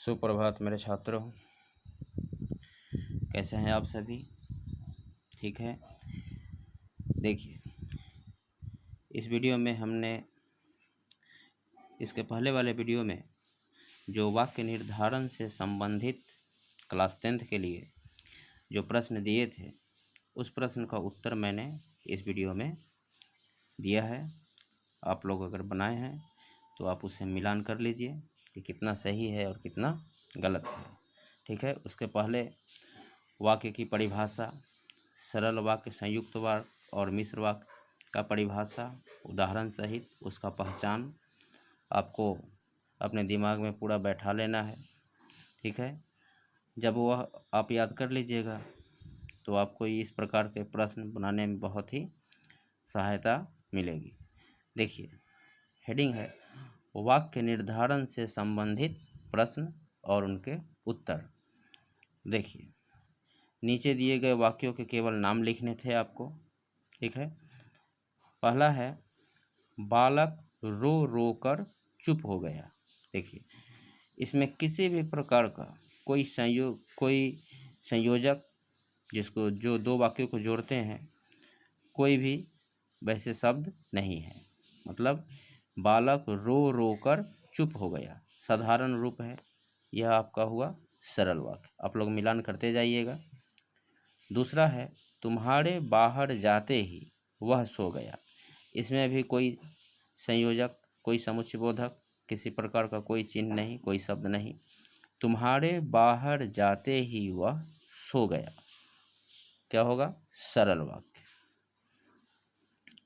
सुप्रभात मेरे छात्रों, कैसे हैं आप सभी? ठीक है। देखिए, इस वीडियो में हमने इसके पहले वाले वीडियो में जो वाक्य निर्धारण से संबंधित क्लास 10th के लिए जो प्रश्न दिए थे, उस प्रश्न का उत्तर मैंने इस वीडियो में दिया है। आप लोग अगर बनाए हैं तो आप उसे मिलान कर लीजिए कि कितना सही है और कितना गलत है। ठीक है। उसके पहले वाक्य की परिभाषा, सरल वाक्य, संयुक्त वाक्य और मिश्र वाक्य का परिभाषा, उदाहरण सहित उसका पहचान आपको अपने दिमाग में पूरा बैठा लेना है। ठीक है। जब वह आप याद कर लीजिएगा तो आपको इस प्रकार के प्रश्न बनाने में बहुत ही सहायता मिलेगी। देखिए, हेडिंग है वाक्य निर्धारण से संबंधित प्रश्न और उनके उत्तर। देखिए, नीचे दिए गए वाक्यों के केवल नाम लिखने थे आपको। ठीक है। पहला है बालक रो रो कर चुप हो गया। देखिए, इसमें किसी भी प्रकार का कोई संयोजक जिसको जो दो वाक्यों को जोड़ते हैं, कोई भी वैसे शब्द नहीं है। मतलब बालक रो रो कर चुप हो गया साधारण रूप है। यह आपका हुआ सरल वाक्य। आप लोग मिलान करते जाइएगा। दूसरा है तुम्हारे बाहर जाते ही वह सो गया। इसमें भी कोई संयोजक, कोई समुच्चयबोधक, किसी प्रकार का कोई चिन्ह नहीं, कोई शब्द नहीं। तुम्हारे बाहर जाते ही वह सो गया, क्या होगा? सरल वाक्य।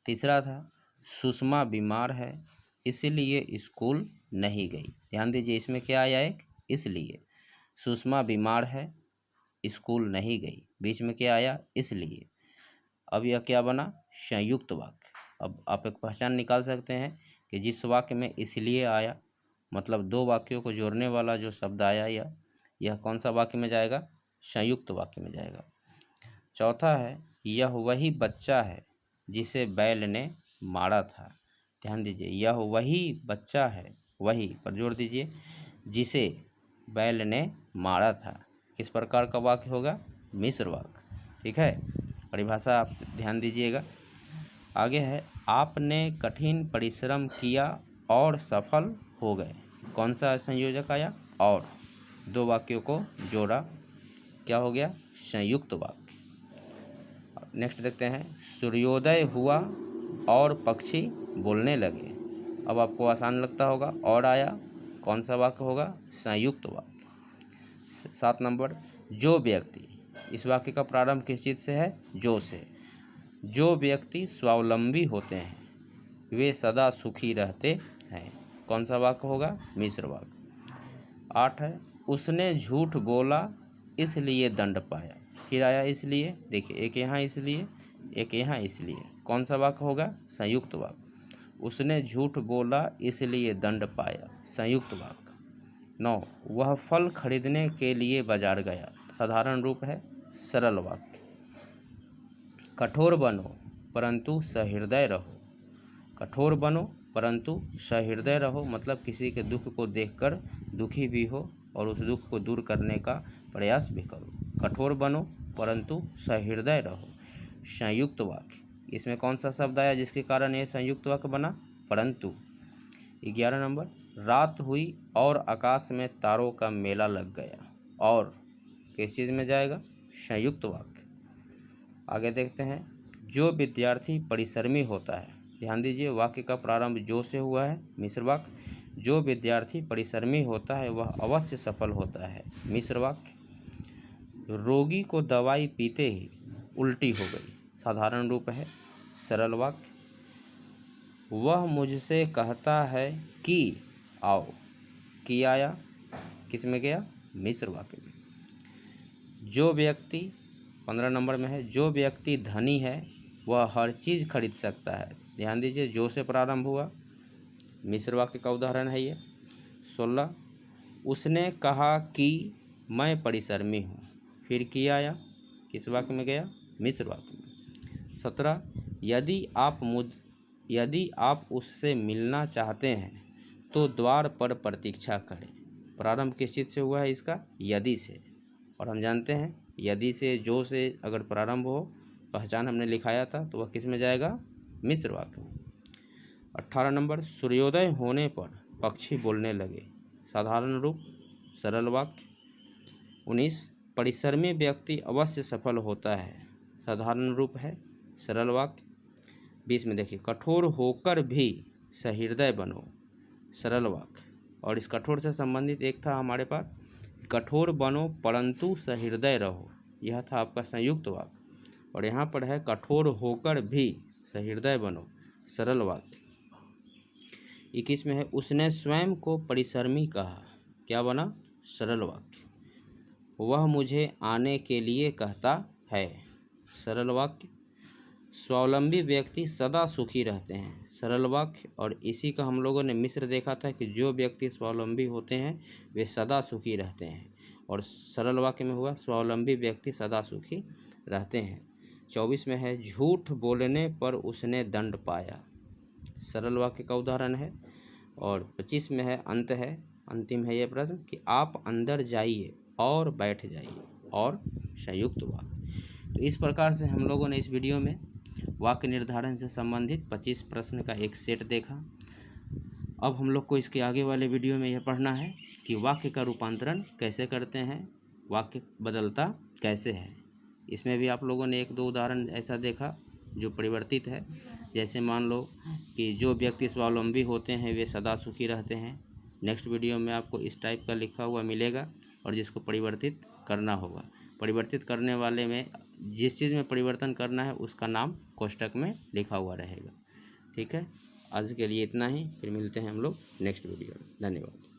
तीसरा था सुषमा बीमार है इसलिए स्कूल नहीं गई। ध्यान दीजिए, इसमें क्या आया? एक इसलिए। सुषमा बीमार है, स्कूल नहीं गई। बीच में क्या आया? इसलिए। अब यह क्या बना? संयुक्त वाक्य। अब आप एक पहचान निकाल सकते हैं कि जिस वाक्य में इसलिए आया, मतलब दो वाक्यों को जोड़ने वाला जो शब्द आया, यह कौन सा वाक्य में जाएगा? संयुक्त वाक्य में जाएगा। चौथा है यह वही बच्चा है जिसे बैल ने मारा था। ध्यान दीजिए, यह वही बच्चा है, वही पर जोर दीजिए, जिसे बैल ने मारा था। किस प्रकार का वाक्य होगा? मिश्र वाक्य। ठीक है। परिभाषा आप ध्यान दीजिएगा। आगे है आपने कठिन परिश्रम किया और सफल हो गए। कौन सा संयोजक आया? और। दो वाक्यों को जोड़ा, क्या हो गया? संयुक्त वाक्य। नेक्स्ट देखते हैं सूर्योदय हुआ और पक्षी बोलने लगे। अब आपको आसान लगता होगा, और आया, कौन सा वाक्य होगा? संयुक्त वाक्य। 7 नंबर जो व्यक्ति, इस वाक्य का प्रारंभ किस चीज़ से है? जो से। जो व्यक्ति स्वावलंबी होते हैं वे सदा सुखी रहते हैं। कौन सा वाक्य होगा? मिश्र वाक्य। 8 है उसने झूठ बोला इसलिए दंड पाया। फिर आया इसलिए। देखिए, एक यहाँ इसलिए, एक यहाँ इसलिए। कौन सा वाक्य होगा? संयुक्त वाक्य। उसने झूठ बोला इसलिए दंड पाया, संयुक्त वाक्य। 9 वह फल खरीदने के लिए बाजार गया। साधारण रूप है, सरल वाक्य। कठोर बनो परंतु सहृदय रहो। कठोर बनो परंतु सहृदय रहो, मतलब किसी के दुख को देखकर दुखी भी हो और उस दुख को दूर करने का प्रयास भी करो। कठोर बनो परंतु सहृदय रहो, संयुक्त वाक्य। इसमें कौन सा शब्द आया जिसके कारण यह संयुक्त वाक्य बना? परंतु। 11 नंबर रात हुई और आकाश में तारों का मेला लग गया। और किस चीज़ में जाएगा? संयुक्त वाक्य। आगे देखते हैं जो विद्यार्थी परिश्रमी होता है। ध्यान दीजिए, वाक्य का प्रारंभ जो से हुआ है, मिश्र वाक्य। जो विद्यार्थी परिश्रमी होता है वह अवश्य सफल होता है, मिश्र वाक्य। रोगी को दवाई पीते ही उल्टी हो गई। साधारण रूप है, सरल वाक्य। वह मुझसे कहता है कि आओ। कि आया, किस में गया? मिश्र वाक्य में। जो व्यक्ति 15 नंबर में है जो व्यक्ति धनी है वह हर चीज़ खरीद सकता है। ध्यान दीजिए, जो से प्रारंभ हुआ, मिश्र वाक्य का उदाहरण है ये। 16 उसने कहा कि मैं परिश्रमी हूँ। फिर कि आया, किस वाक्य में गया? मिश्र वाक्य में। 17 यदि आप उससे मिलना चाहते हैं तो द्वार पर प्रतीक्षा करें। प्रारंभ किस चीज़ से हुआ है इसका? यदि से। और हम जानते हैं यदि से जो से अगर प्रारंभ हो, पहचान हमने लिखाया था, तो वह किस में जाएगा? मिश्र वाक्य में। 18 नंबर, सूर्योदय होने पर पक्षी बोलने लगे। साधारण रूप, सरल वाक्य। 19, परिश्रमी व्यक्ति अवश्य सफल होता है। साधारण रूप है, सरल वाक्य। 20 में देखिए, कठोर होकर भी सहृदय बनो। सरल वाक्य। और इस कठोर से संबंधित एक था हमारे पास, कठोर बनो परंतु सहृदय रहो। यह था आपका संयुक्त वाक्य। और यहाँ पर है कठोर होकर भी सहृदय बनो, सरल वाक्य। 21 में है, उसने स्वयं को परिश्रमी कहा। क्या बना? सरल वाक्य। वह मुझे आने के लिए कहता है। सरल वाक्य। स्वावलंबी व्यक्ति सदा सुखी रहते हैं। सरल वाक्य। और इसी का हम लोगों ने मिश्र देखा था कि जो व्यक्ति स्वावलंबी होते हैं वे सदा सुखी रहते हैं। और सरल वाक्य में हुआ स्वावलंबी व्यक्ति सदा सुखी रहते हैं। 24 में है, झूठ बोलने पर उसने दंड पाया। सरल वाक्य का उदाहरण है। और 25 में है, अंत है, अंतिम है ये प्रश्न कि आप अंदर जाइए और बैठ जाइए। और संयुक्त वाक्य। तो इस प्रकार से हम लोगों ने इस वीडियो में वाक्य निर्धारण से संबंधित 25 प्रश्न का एक सेट देखा। अब हम लोग को इसके आगे वाले वीडियो में यह पढ़ना है कि वाक्य का रूपांतरण कैसे करते हैं, वाक्य बदलता कैसे है। इसमें भी आप लोगों ने एक दो उदाहरण ऐसा देखा जो परिवर्तित है। जैसे मान लो कि जो व्यक्ति स्वावलंबी होते हैं वे सदा सुखी रहते हैं। नेक्स्ट वीडियो में आपको इस टाइप का लिखा हुआ मिलेगा और जिसको परिवर्तित करना होगा। परिवर्तित करने वाले में जिस चीज़ में परिवर्तन करना है उसका नाम कोष्टक में लिखा हुआ रहेगा। ठीक है, आज के लिए इतना ही, फिर मिलते हैं हम लोग नेक्स्ट वीडियो में। धन्यवाद।